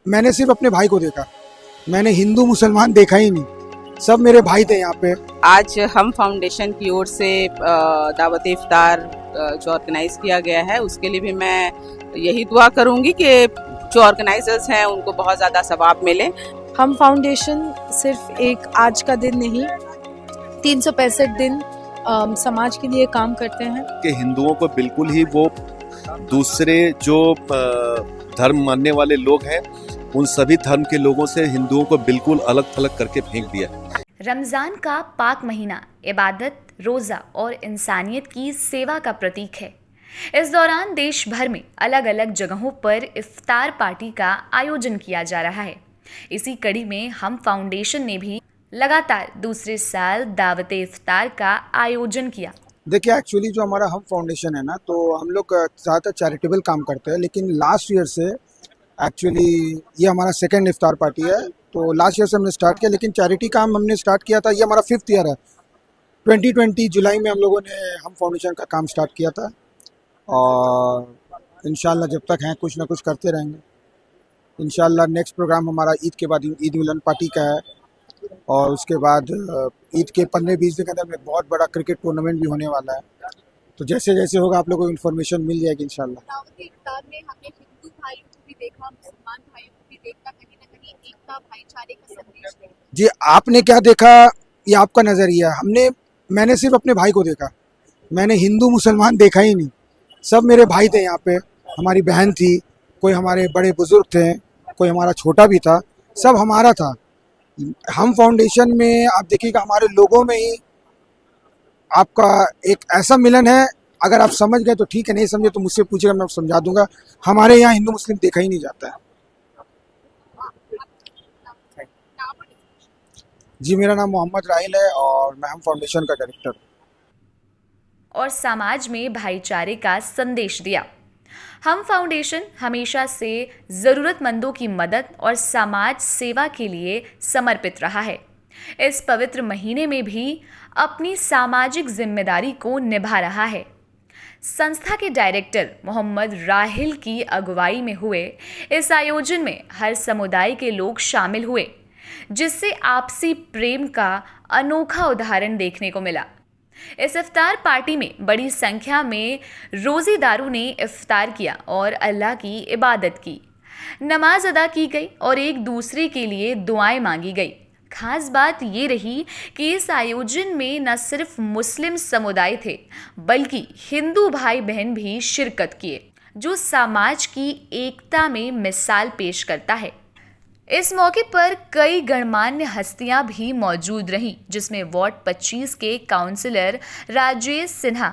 मैंने सिर्फ अपने भाई को देखा, मैंने हिंदू मुसलमान देखा ही नहीं, सब मेरे भाई थे यहाँ पे। आज हम फाउंडेशन की ओर से दावत इफ्तार जो ऑर्गेनाइज किया गया है, उसके लिए भी मैं यही दुआ करूंगी कि जो ऑर्गेनाइजर्स हैं उनको बहुत ज़्यादा सवाब मिले। हम फाउंडेशन सिर्फ एक आज का दिन नहीं, 365 दिन समाज के लिए काम करते हैं। कि हिंदुओं को बिल्कुल ही वो दूसरे जो धर्म मानने वाले लोग हैं उन सभी धर्म के लोगों से हिंदुओं को बिल्कुल अलग थलग करके फेंक दिया। रमज़ान का पाक महीना इबादत, रोज़ा और इंसानियत की सेवा का प्रतीक है। इस दौरान देश भर में अलग अलग जगहों पर इफ्तार पार्टी का आयोजन किया जा रहा है। इसी कड़ी में हम फाउंडेशन ने भी लगातार दूसरे साल दावत इफ्तार का आयोजन किया। देखिए, एक्चुअली जो हमारा हम फाउंडेशन है ना, तो हम लोग ज़्यादातर चैरिटेबल काम करते हैं, लेकिन लास्ट ईयर से एक्चुअली ये हमारा सेकेंड इफ्तार पार्टी है। तो लास्ट ईयर से हमने स्टार्ट किया, लेकिन चैरिटी काम हमने स्टार्ट किया था, ये हमारा 5th ईयर है। 2020 जुलाई में हम लोगों ने हम फाउंडेशन का काम स्टार्ट किया था, और इंशाल्लाह जब तक हैं कुछ ना कुछ करते रहेंगे। इंशाल्लाह नेक्स्ट प्रोग्राम हमारा ईद के बाद ईद मिलन पार्टी का है, और उसके बाद ईद के 15-20 दिन के अंदर में बहुत बड़ा क्रिकेट टूर्नामेंट भी होने वाला है। तो जैसे जैसे होगा आप लोगों को इन्फॉर्मेशन मिल जाएगी इंशाल्लाह। दावत इफ्तार में हमने हिंदू भाइयों को भी देखा, मुसलमान भाइयों को भी देखा, कहीं ना कहीं एकता भाईचारे का संदेश दिया। जी, आपने क्या देखा, ये आपका नज़रिया है। मैंने सिर्फ अपने भाई को देखा, मैंने हिंदू मुसलमान देखा ही नहीं, सब मेरे भाई थे यहाँ पे। हमारी बहन थी, कोई हमारे बड़े बुजुर्ग थे, कोई हमारा छोटा भी था, सब हमारा था। हम फाउंडेशन में आप देखिएगा, हमारे लोगों में ही आपका एक ऐसा मिलन है। अगर आप समझ गए तो ठीक है, नहीं समझे तो मुझसे पूछिएगा, मैं समझा दूंगा। हमारे यहाँ हिंदू मुस्लिम देखा ही नहीं जाता है। जी, मेरा नाम मोहम्मद राहिल है और मैं हम फाउंडेशन का डायरेक्टर हूँ। और समाज में भाईचारे का संदेश दिया। हम फाउंडेशन हमेशा से ज़रूरतमंदों की मदद और समाज सेवा के लिए समर्पित रहा है। इस पवित्र महीने में भी अपनी सामाजिक जिम्मेदारी को निभा रहा है। संस्था के डायरेक्टर मोहम्मद राहिल की अगुवाई में हुए इस आयोजन में हर समुदाय के लोग शामिल हुए, जिससे आपसी प्रेम का अनोखा उदाहरण देखने को मिला। इस इफ्तार पार्टी में बड़ी संख्या में रोज़ेदारों ने इफ्तार किया और अल्लाह की इबादत की, नमाज अदा की गई और एक दूसरे के लिए दुआएं मांगी गई। खास बात ये रही कि इस आयोजन में न सिर्फ मुस्लिम समुदाय थे, बल्कि हिंदू भाई बहन भी शिरकत किए, जो समाज की एकता में मिसाल पेश करता है। इस मौके पर कई गणमान्य हस्तियां भी मौजूद रहीं, जिसमें वार्ड 25 के काउंसलर राजेश सिन्हा,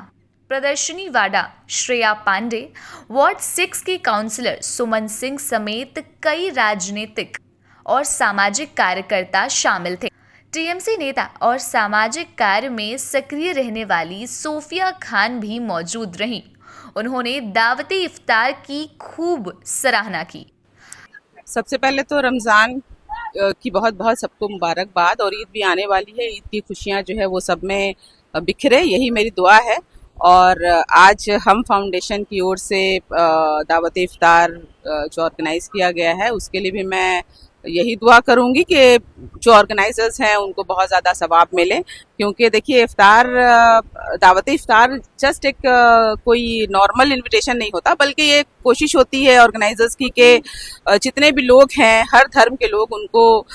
प्रदर्शनी वाडा श्रेया पांडे, वार्ड 6 के काउंसलर सुमन सिंह समेत कई राजनीतिक और सामाजिक कार्यकर्ता शामिल थे। टीएमसी नेता और सामाजिक कार्य में सक्रिय रहने वाली सोफिया खान भी मौजूद रहीं। उन्होंने दावती इफ्तार की खूब सराहना की। सबसे पहले तो रमज़ान की बहुत बहुत सबको मुबारकबाद, और ईद भी आने वाली है। ईद की खुशियाँ जो है वो सब में बिखरे, यही मेरी दुआ है। और आज हम फाउंडेशन की ओर से दावत इफ्तार जो ऑर्गेनाइज किया गया है, उसके लिए भी मैं यही दुआ करूंगी कि जो ऑर्गेनाइजर्स हैं उनको बहुत ज़्यादा सवाब मिले। क्योंकि देखिए, इफ्तार दावत इफ्तार जस्ट एक कोई नॉर्मल इनविटेशन नहीं होता, बल्कि ये कोशिश होती है ऑर्गेनाइजर्स की कि जितने भी लोग हैं, हर धर्म के लोग, उनको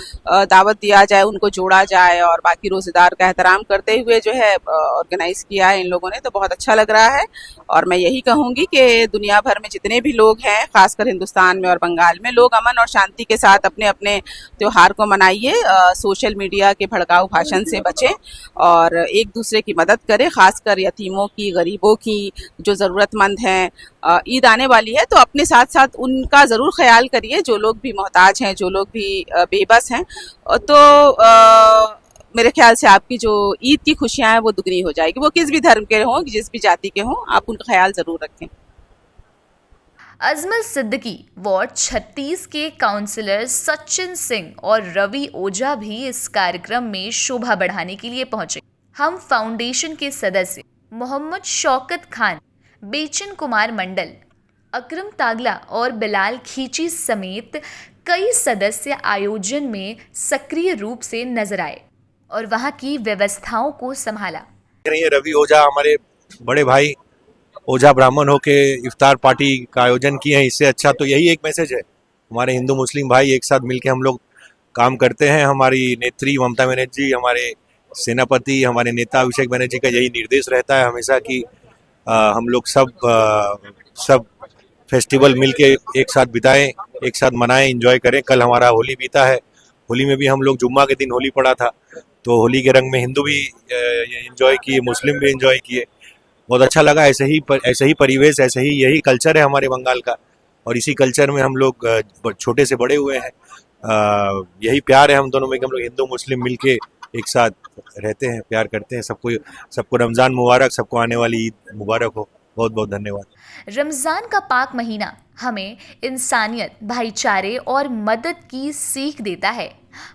दावत दिया जाए, उनको जोड़ा जाए, और बाकी रोज़ेदार का एहतराम करते हुए जो है ऑर्गेनाइज किया है इन लोगों ने, तो बहुत अच्छा लग रहा है। और मैं यही कहूँगी कि दुनिया भर में जितने भी लोग हैं, खासकर हिंदुस्तान में और बंगाल में, लोग अमन और शांति के साथ अपने अपने त्योहार को मनाइए, सोशल मीडिया के भड़काऊ भाषण से बचें और एक दूसरे की मदद करें, खासकर यतीमों की, गरीबों की, जो ज़रूरतमंद हैं। ईद आने वाली है, तो अपने साथ साथ उनका ज़रूर ख्याल करिए, जो लोग भी मोहताज हैं, जो लोग भी बेबस हैं। तो मेरे ख्याल से आपकी जो ईद की खुशियाँ हैं वो दुगनी हो जाएगी। वो किस भी धर्म के हों, जिस भी जाति के हों, आप उनका ख्याल ज़रूर रखें। अजमल सिद्दीकी, वार्ड 36 के काउंसलर सचिन सिंह और रवि ओझा भी इस कार्यक्रम में शोभा बढ़ाने के लिए पहुंचे। हम फाउंडेशन के सदस्य मोहम्मद शौकत खान, बेचन कुमार मंडल, अकरम तागला और बिलाल खींची समेत कई सदस्य आयोजन में सक्रिय रूप से नजर आए और वहां की व्यवस्थाओं को संभाला। ये रवि ओझा हमारे बड़े भाई ओझा ब्राह्मण होके इफ्तार पार्टी का आयोजन किए हैं, इससे अच्छा तो यही एक मैसेज है। हमारे हिंदू मुस्लिम भाई एक साथ मिलके हम लोग काम करते हैं। हमारी नेत्री ममता बनर्जी, हमारे सेनापति, हमारे नेता अभिषेक बनर्जी का यही निर्देश रहता है हमेशा कि हम लोग सब फेस्टिवल मिलके एक साथ बिताएं, एक साथ मनाएं, एंजॉय करें। कल हमारा होली बीता है, होली में भी हम लोग जुम्मा के दिन होली पड़ा था, तो होली के रंग में हिंदू भी एंजॉय किए, मुस्लिम भी एंजॉय किए। बहुत अच्छा लगा। ऐसे ही परिवेश, ऐसे ही यही कल्चर है हमारे बंगाल का, और इसी कल्चर में हम लोग छोटे से बड़े हुए हैं। यही प्यार है हम दोनों में कि हम लोग हिंदू मुस्लिम मिलके एक साथ रहते हैं, प्यार करते हैं। सबको रमज़ान मुबारक, सबको आने वाली ईद मुबारक हो। बहुत बहुत धन्यवाद। रमज़ान का पाक महीना हमें इंसानियत, भाईचारे और मदद की सीख देता है।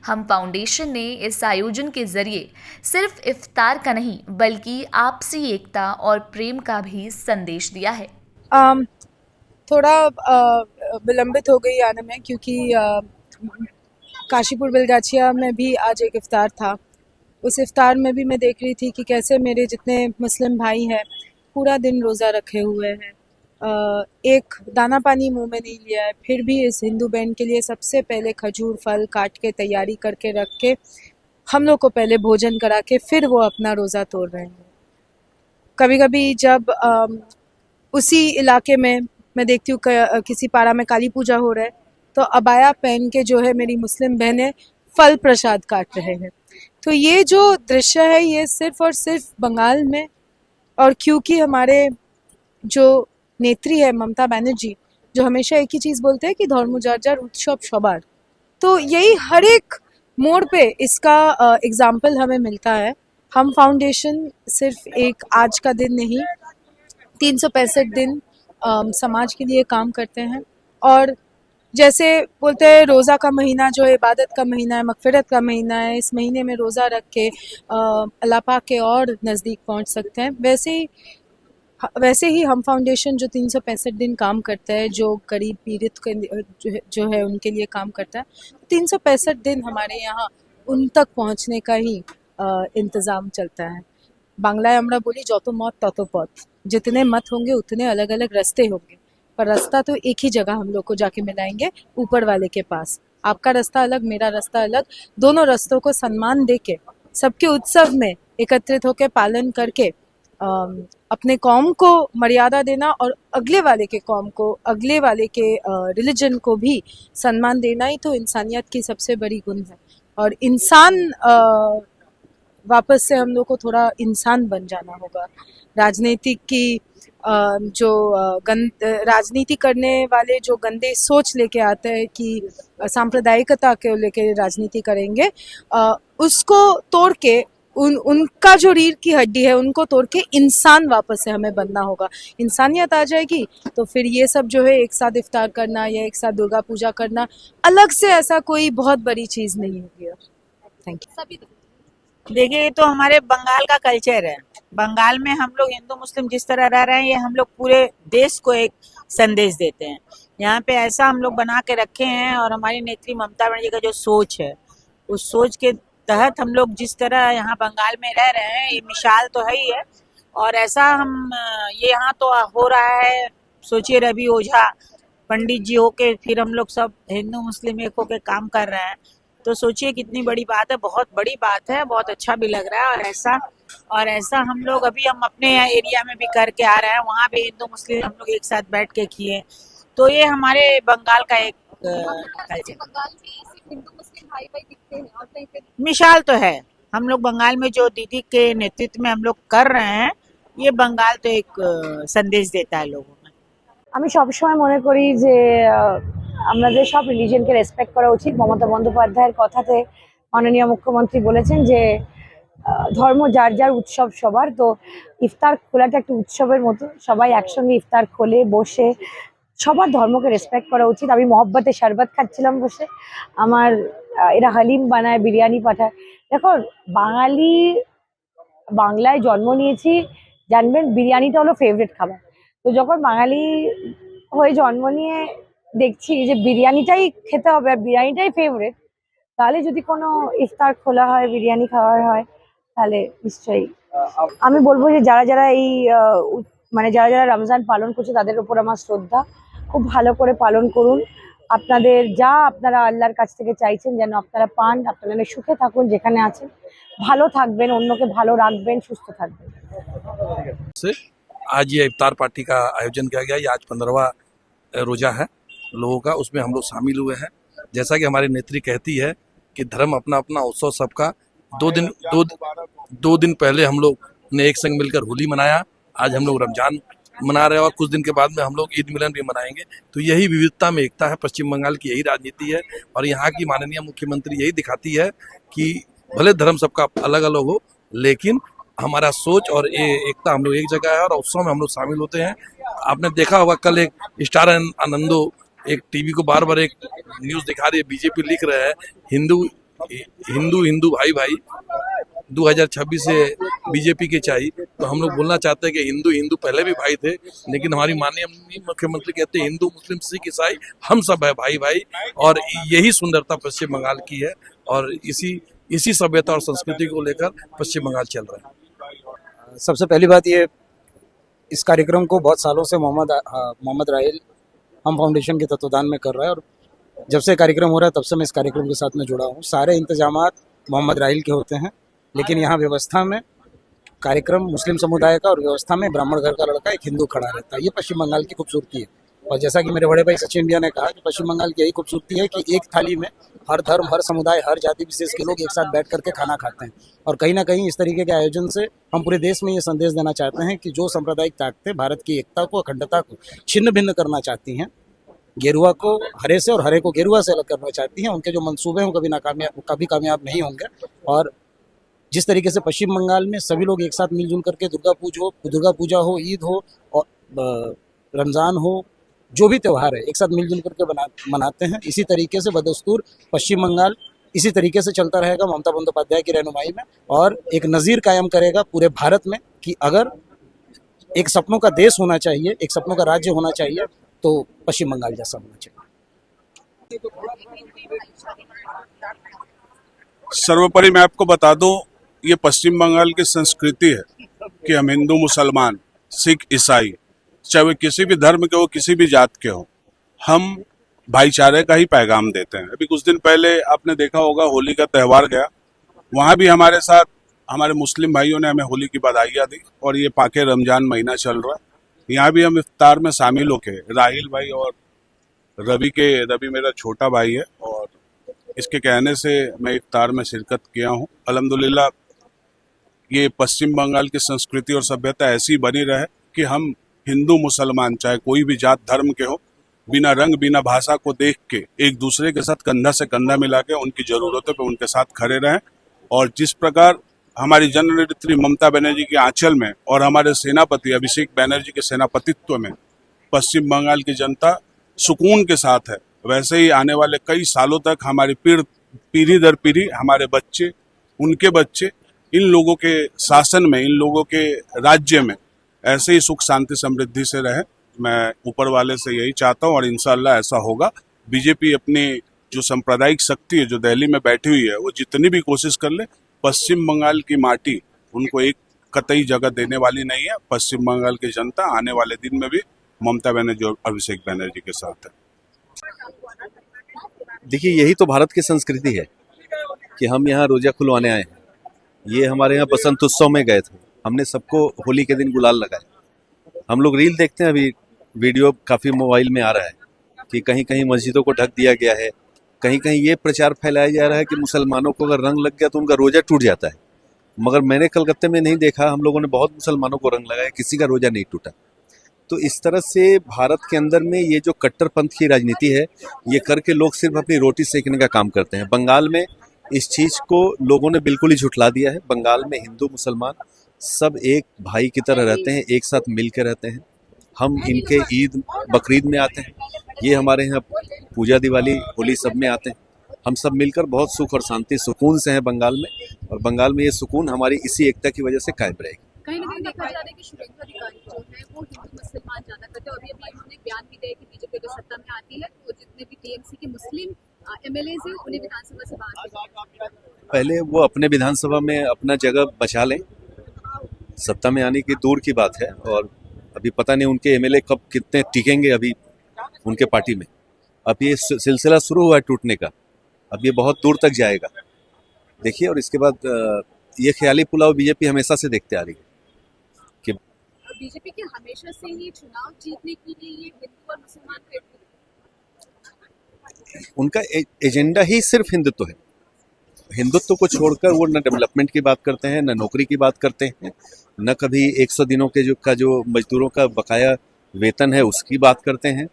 हम फाउंडेशन ने इस आयोजन के जरिए सिर्फ इफ्तार का नहीं बल्कि आपसी एकता और प्रेम का भी संदेश दिया है। थोड़ा विलंबित हो गई आने में, क्योंकि काशीपुर बेलगाछिया में भी आज एक इफ्तार था। उस इफ्तार में भी मैं देख रही थी कि कैसे मेरे जितने मुस्लिम भाई हैं पूरा दिन रोज़ा रखे हुए हैं, एक दाना पानी मुंह में नहीं लिया है, फिर भी इस हिंदू बहन के लिए सबसे पहले खजूर फल काट के तैयारी करके रख के हम लोग को पहले भोजन करा के फिर वो अपना रोज़ा तोड़ रहे हैं। कभी कभी जब उसी इलाके में मैं देखती हूँ किसी पारा में काली पूजा हो रहा है, तो अबाया पहन के जो है मेरी मुस्लिम बहनें फल प्रसाद काट रहे हैं। तो ये जो दृश्य है ये सिर्फ और सिर्फ बंगाल में, और क्योंकि हमारे जो नेत्री है ममता बनर्जी, जो हमेशा एक ही चीज़ बोलते हैं कि धर्म जार जार उत्सव सबार, तो यही हर एक मोड़ पे इसका एग्जाम्पल हमें मिलता है। हम फाउंडेशन सिर्फ एक आज का दिन नहीं, 365 दिन समाज के लिए काम करते हैं। और जैसे बोलते हैं रोज़ा का महीना जो है इबादत का महीना है, मगफिरत का महीना है, इस महीने में रोज़ा रख के अल्लाह पाक के और नज़दीक पहुंच सकते हैं। वैसे ही हम फाउंडेशन जो 365 दिन काम करता है, जो गरीब पीड़ित जो है उनके लिए काम करता है, 365 दिन हमारे यहाँ उन तक पहुँचने का ही इंतज़ाम चलता है। बांग्लाয় আমরা বলি যত মত তত পথ, जितने मत होंगे उतने अलग अलग रास्ते होंगे, पर रास्ता तो एक ही जगह हम लोग को जाके मिलाएंगे, ऊपर वाले के पास। आपका रास्ता अलग, मेरा रास्ता अलग, दोनों रास्तों को सम्मान देके सबके उत्सव में एकत्रित होकर पालन करके अपने कौम को मर्यादा देना और अगले वाले के कौम को, अगले वाले के रिलीजन को भी सम्मान देना ही तो इंसानियत की सबसे बड़ी गुण है। और इंसान वापस से हम लोग को थोड़ा इंसान बन जाना होगा। राजनीति की राजनीति करने वाले जो गंदे सोच लेके आते हैं कि सांप्रदायिकता के लेके राजनीति करेंगे, उसको तोड़ के उनका जो रीढ़ की हड्डी है उनको तोड़ के इंसान वापस से हमें बनना होगा। इंसानियत आ जाएगी तो फिर ये सब जो है एक साथ इफ्तार करना या एक साथ दुर्गा पूजा करना अलग से ऐसा कोई बहुत बड़ी चीज़ नहीं होगी। Thank you. देखिए, ये तो हमारे बंगाल का कल्चर है। बंगाल में हम लोग हिंदू मुस्लिम जिस तरह रह रहे हैं, ये हम लोग पूरे देश को एक संदेश देते हैं। यहाँ पे ऐसा हम लोग बना के रखे हैं, और हमारी नेत्री ममता बनर्जी का जो सोच है, उस सोच के तहत हम लोग जिस तरह यहाँ बंगाल में रह रहे हैं, ये मिसाल तो है ही है। और ऐसा ये यहाँ तो हो रहा है, सोचिए रवि ओझा पंडित जी होके फिर हम लोग सब हिंदू मुस्लिम एक होके काम कर रहे हैं, तो सोचिए कितनी बड़ी बात है। बहुत बड़ी बात है, बहुत अच्छा भी लग रहा है। और ऐसा हम लोग हम अपने एरिया में भी करके आ रहे हैं, वहाँ भी हिंदू मुस्लिम हम लोग एक साथ बैठ के किए। तो ये हमारे बंगाल का एक बंगाल में सिर्फ हिंदू मुस्लिम भाई भाई दिखते हैं और कहीं पे मिसाल तो है। हम लोग बंगाल में जो दीदी के नेतृत्व में हम लोग कर रहे हैं, ये बंगाल तो एक संदेश देता है लोगों में। আমি সবসময় মনে করি যে আমাদের সব রিলিজিয়নকে রেসপেক্ট করা উচিত। মমতা বন্দ্যোপাধ্যায়ের কথাতে মাননীয় মুখ্যমন্ত্রী বলেছেন যে ধর্ম যার যার উৎসব সবার, তো ইফতার খোলাটা একটা উৎসবের মতো, সবাই একসঙ্গে ইফতার খোলে বসে সবার ধর্মকে রেসপেক্ট করা উচিত। আমি মহব্বতে শরবত খাচ্ছিলাম বসে, আমার এরা হালিম বানায়, বিরিয়ানি পাঠায়। দেখো, বাংলায় জন্ম নিয়েছি, জানবেন বিরিয়ানিটা হলো ফেভারিট খাবার। তো যখন বাঙালি হয়ে জন্ম নিয়ে দেখছি যে বিরিয়ানিটাই খেতে হবে, আর বিরিয়ানিটাই ফেভারিট। তাহলে যদি কোনো ইফতার খোলা হয়, বিরিয়ানি খাওয়া হয়, তাহলে নিশ্চয়ই আমি বলবো যে যারা যারা এই মানে যারা যারা রমজান পালন করছে তাদের উপর আমার শ্রদ্ধা। খুব ভালো করে পালন করুন। আপনাদের যা আপনারা আল্লাহর কাছ থেকে চাইছেন যেন আপনারা পান। আপনারা যেন সুখে থাকুন যেখানে আছেন, ভালো থাকবেন, অন্যকে ভালো রাখবেন, সুস্থ থাকবেন। आज ये इफ्तार पार्टी का आयोजन किया गया। ये आज 15वां रोजा है लोगों का, उसमें हम लोग शामिल हुए हैं। जैसा कि हमारी नेत्री कहती है कि धर्म अपना अपना, उत्सव सबका। दो दिन पहले हम लोग ने एक संग मिलकर होली मनाया। आज हम लोग रमजान मना रहे हैं और कुछ दिन के बाद में हम लोग ईद मिलन भी मनाएंगे। तो यही विविधता में एकता है। पश्चिम बंगाल की यही राजनीति है और यहाँ की माननीय मुख्यमंत्री यही दिखाती है कि भले धर्म सबका अलग अलग हो, लेकिन हमारा सोच और ये एकता, हम लोग एक जगह है और उत्सव में हम लोग शामिल होते हैं। आपने देखा होगा कल एक स्टार आनंदो एक टीवी को बार बार एक न्यूज दिखा रही है, बीजेपी लिख रहे हैं हिंदू हिंदू हिंदू भाई भाई 2026 से बीजेपी के चाहिए। तो हम लोग बोलना चाहते हैं कि हिंदू हिंदू पहले भी भाई थे, लेकिन हमारी माननीय मुख्यमंत्री कहते हैं हिंदू मुस्लिम सिख ईसाई हम सब है भाई भाई। और यही सुंदरता पश्चिम बंगाल की है और इसी सभ्यता और संस्कृति को लेकर पश्चिम बंगाल चल रहा है। सबसे पहली बात ये, इस कार्यक्रम को बहुत सालों से मोहम्मद राहिल हम फाउंडेशन के तत्वाधान में कर रहा है और जब से कार्यक्रम हो रहा है तब से मैं इस कार्यक्रम के साथ में जुड़ा हूँ। सारे इंतजामात मोहम्मद राहिल के होते हैं, लेकिन यहाँ व्यवस्था में कार्यक्रम मुस्लिम समुदाय का और व्यवस्था में ब्राह्मण घर का लड़का एक हिंदू खड़ा रहता है। ये पश्चिम बंगाल की खूबसूरती है। और जैसा कि मेरे बड़े भाई सचिन भैया ने कहा कि पश्चिम बंगाल की यही खूबसूरती है कि एक थाली में हर धर्म, हर समुदाय, हर जाति विशेष के लोग एक साथ बैठ करके खाना खाते हैं। और कहीं ना कहीं इस तरीके के आयोजन से हम पूरे देश में ये संदेश देना चाहते हैं कि जो सांप्रदायिक ताकतें भारत की एकता को, अखंडता को छिन्न भिन्न करना चाहती हैं, गेरुआ को हरे से और हरे को गेरुआ से अलग करना चाहती हैं, उनके जो मंसूबे हैं कभी कामयाब नहीं होंगे। और जिस तरीके से पश्चिम बंगाल में सभी लोग एक साथ मिलजुल करके दुर्गा पूजा हो, ईद हो और रमज़ान हो, जो भी त्यौहार है एक साथ मिलजुल करके मनाते हैं, इसी तरीके से बदस्तूर पश्चिम बंगाल इसी तरीके से चलता रहेगा ममता बंदोपाध्याय की रहनुमाई में और एक नज़ीर कायम करेगा पूरे भारत में कि अगर एक सपनों का देश होना चाहिए, एक सपनों का राज्य होना चाहिए, तो पश्चिम बंगाल जैसा होना चाहिए। सर्वोपरि मैं आपको बता दूं, ये पश्चिम बंगाल की संस्कृति है कि हम हिंदू, मुसलमान, सिख, ईसाई, चाहे वे किसी भी धर्म के हो, किसी भी जात के हो, हम भाईचारे का ही पैगाम देते हैं। अभी कुछ दिन पहले आपने देखा होगा होली का त्यौहार गया, वहाँ भी हमारे साथ हमारे मुस्लिम भाइयों ने हमें होली की बधाइयाँ दी और ये पाके रमजान महीना चल रहा है। यहाँ भी हम इफ्तार में शामिल होके राहिल भाई और रवि मेरा छोटा भाई है और इसके कहने से मैं इफ्तार में शिरकत किया हूँ। अल्हम्दुलिल्लाह ये पश्चिम बंगाल की संस्कृति और सभ्यता ऐसी बनी रहे कि हम हिंदू मुसलमान चाहे कोई भी जात धर्म के हो, बिना रंग बिना भाषा को देख के एक दूसरे के साथ कंधा से कंधा मिला के उनकी ज़रूरतों पे उनके साथ खड़े रहें। और जिस प्रकार हमारी जननेत्री ममता बनर्जी के आंचल में और हमारे सेनापति अभिषेक बनर्जी के सेनापतित्व में पश्चिम बंगाल की जनता सुकून के साथ है, वैसे ही आने वाले कई सालों तक हमारी पीढ़ी दर पीढ़ी हमारे बच्चे, उनके बच्चे इन लोगों के शासन में, इन लोगों के राज्य में ऐसे ही सुख शांति समृद्धि से रहे। मैं ऊपर वाले से यही चाहता हूँ और इंशाअल्लाह ऐसा होगा। बीजेपी अपनी जो सांप्रदायिक शक्ति है जो दिल्ली में बैठी हुई है, वो जितनी भी कोशिश कर ले, पश्चिम बंगाल की माटी उनको एक कतई जगह देने वाली नहीं है। पश्चिम बंगाल की जनता आने वाले दिन में भी ममता बनर्जी और अभिषेक बनर्जी के साथ है। देखिए, यही तो भारत की संस्कृति है कि हम यहाँ रोजा खुलवाने आए हैं। ये हमारे यहाँ बसंत उत्सव में गए थे, हमने सबको होली के दिन गुलाल लगाए। हम लोग रील देखते हैं, अभी वीडियो काफ़ी मोबाइल में आ रहा है कि कहीं कहीं मस्जिदों को ढक दिया गया है, कहीं कहीं ये प्रचार फैलाया जा रहा है कि मुसलमानों को अगर रंग लग गया तो उनका रोज़ा टूट जाता है। मगर मैंने कलकत्ते में नहीं देखा, हम लोगों ने बहुत मुसलमानों को रंग लगाया, किसी का रोज़ा नहीं टूटा। तो इस तरह से भारत के अंदर में ये जो कट्टरपंथ की राजनीति है, ये करके लोग सिर्फ अपनी रोटी सेकने का काम करते हैं। बंगाल में इस चीज़ को लोगों ने बिल्कुल ही झुठला दिया है। बंगाल में हिंदू मुसलमान सब एक भाई की तरह रहते हैं, एक साथ मिल के रहते हैं। हम इनके ईद बकरीद में आते हैं, ये हमारे यहाँ पूजा दिवाली होली सब में आते हैं। हम सब मिलकर बहुत सुख और शांति सुकून से हैं बंगाल में, और बंगाल में ये सुकून हमारी इसी एकता की वजह से कायम रहेगी। कहीं ना कहीं देखा जा रहा है कि शुभेंदु अधिकारी जो है वो हिंदू मुसलमान ज्यादा करते हैं और अभी उन्होंने बयान भी दिया कि बीजेपी अगर सत्ता में आती है तो जितने भी टीएमसी के मुस्लिम एमएलएज हैं उन्हें विधानसभा से बाहर। पहले वो अपने विधानसभा में अपना जगह बचा लें, सत्ता में आने की दूर की बात है। और अभी पता नहीं उनके एमएलए कब कितने टिकेंगे अभी उनके पार्टी में। अब ये सिलसिला शुरू हुआ है टूटने का, अब ये बहुत दूर तक जाएगा देखिए। और इसके बाद ये ख्याली पुलाव बीजेपी हमेशा से देखते आ रही है कि बीजेपी के हमेशा से ही चुनाव जीतने के लिए ये हिंदू और मुसलमान उनका एजेंडा ही सिर्फ हिंदुत्व है। हिंदुत्व को छोड़कर वो न डेवलपमेंट की बात करते हैं, न नौकरी की बात करते हैं, न कभी 100 दिनों के जो मजदूरों का बकाया वेतन है उसकी बात करते हैं।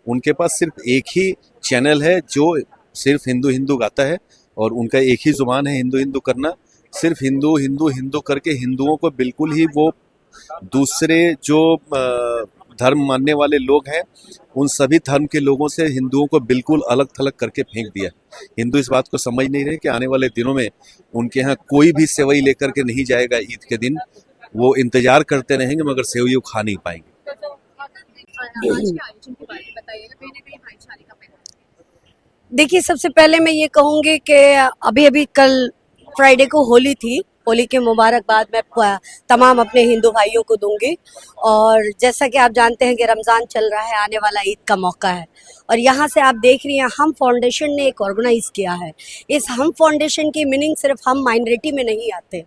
उनके पास सिर्फ एक ही चैनल है जो सिर्फ हिंदू हिंदू गाता है और उनका एक ही जुबान है हिंदू हिंदू करना। सिर्फ हिंदू हिंदू हिंदू करके हिंदुओं को बिल्कुल ही वो दूसरे जो धर्म मानने वाले लोग हैं उन सभी धर्म के लोगों से हिंदुओं को बिल्कुल अलग थलग करके फेंक दिया। हिंदू इस बात को समझ नहीं रहे कि आने वाले दिनों में उनके यहाँ कोई भी सेवई लेकर के नहीं जाएगा ईद के दिन। वो इंतजार करते रहेंगे मगर सेवई खा नहीं पाएंगे। देखिए, सबसे पहले मैं ये कहूँगी कि अभी अभी कल फ्राइडे को होली थी। होली की मुबारकबाद मैं तमाम अपने हिंदू भाइयों को दूंगी। और जैसा कि आप जानते हैं कि रमज़ान चल रहा है, आने वाला ईद का मौका है और यहाँ से आप देख रही हैं हम फाउंडेशन ने एक ऑर्गेनाइज किया है। इस हम फाउंडेशन की मीनिंग सिर्फ हम माइनॉरिटी में नहीं आते।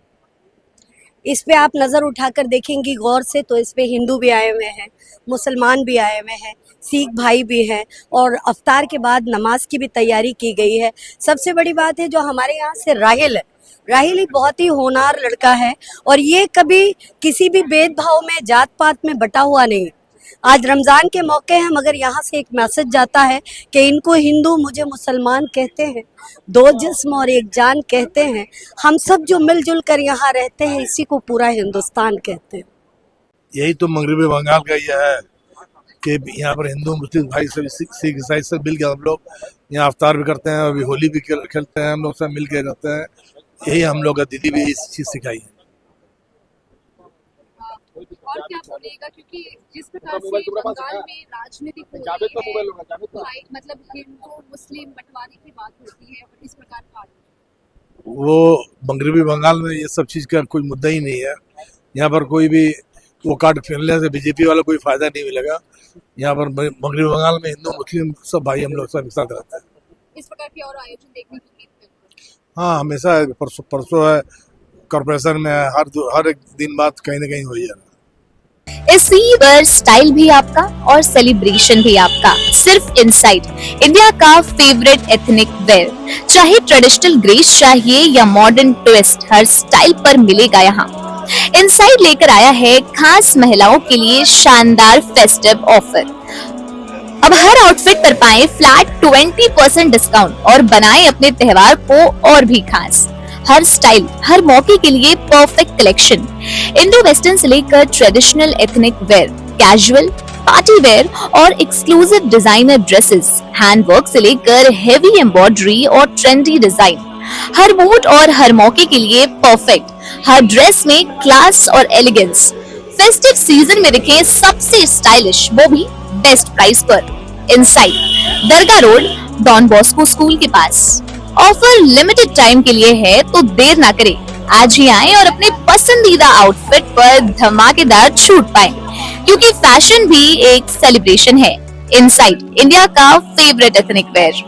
इस पे आप नज़र उठाकर देखेंगी गौर से तो इस पे हिंदू भी आए हुए हैं, मुसलमान भी आए हुए हैं, सिख भाई भी हैं और अफ्तार के बाद नमाज की भी तैयारी की गई है। सबसे बड़ी बात है जो हमारे यहाँ से राहिल है, राहिल एक बहुत ही होनहार लड़का है और ये कभी किसी भी भेदभाव में जात पात में बटा हुआ नहीं। आज रमज़ान के मौके हैं मगर यहाँ से एक मैसेज जाता है कि इनको हिंदू मुझे मुसलमान कहते हैं, दो जिस्म और एक जान कहते हैं। हम सब जो मिलजुल कर यहाँ रहते हैं इसी को पूरा हिंदुस्तान कहते हैं। यही तो मगरबी बंगाल का ये है कि यहाँ पर हिंदू मुस्लिम भाई सब सिख ईसाई सब मिल के हम लोग यहाँ अफ्तार भी करते हैं, अभी होली भी खेलते हैं, हम लोग सब मिल के रहते हैं। यही हम लोग का दीदी भी इस चीज सिखाई है। और क्या बोलेगा, क्योंकि जिस प्रकार से बंगाल में राजनीति हो रही है, मतलब हिंदू मुस्लिम बंटवारे की बात होती है और इस प्रकार का वो मगरबी बंगाल में ये सब चीज का कोई मुद्दा ही नहीं है। यहाँ पर कोई भी वो कार्ड फेंकने से बीजेपी वाला कोई फायदा नहीं मिलेगा। यहाँ पर मगरबी बंगाल में हिंदू मुस्लिम सब भाई हम लोग सब एक साथ रहते हैं। इस प्रकार के और आयोजन देखने की उम्मीद करते हैं। हाँ, हमेशा परसों है कॉर्पोरेशन में हर एक दिन बाद कहीं ना कहीं हो ही जाएगा। इसी बार स्टाइल भी आपका और सेलिब्रेशन भी आपका सिर्फ इनसाइड इंडिया का फेवरेट एथनिक वेयर। चाहे ट्रेडिशनल ग्रेस चाहिए या मॉडर्न ट्विस्ट, हर स्टाइल पर मिलेगा यहाँ। इनसाइड लेकर आया है खास महिलाओं के लिए शानदार फेस्टिव ऑफर। अब हर आउटफिट पर पाएं फ्लैट 20% डिस्काउंट और बनाएं अपने त्योहार को और भी खास। हर स्टाइल, हर मौके के लिए परफेक्ट कलेक्शन। इंडो वेस्टर्न से लेकर traditional ethnic wear, casual, party wear और एक्सक्लूसिव डिजाइनर ड्रेसेस, हैंडवर्क से लेकर हेवी एम्ब्रॉयडरी और ट्रेंडी डिजाइन। हर मूड और हर मौके के लिए परफेक्ट। हर ड्रेस में क्लास और एलिगेंस। फेस्टिव सीजन में दिखे सबसे स्टाइलिश, वो भी बेस्ट प्राइस पर। इनसाइड, दरगाह रोड, डॉन बॉस्को स्कूल के पास। ऑफर लिमिटेड टाइम के लिए है तो देर ना करें, आज ही आएं और अपने पसंदीदा आउटफिट पर धमाकेदार छूट पाएं, क्योंकि फैशन भी एक सेलिब्रेशन है। इनसाइड, इंडिया का फेवरेट एथनिक वेयर।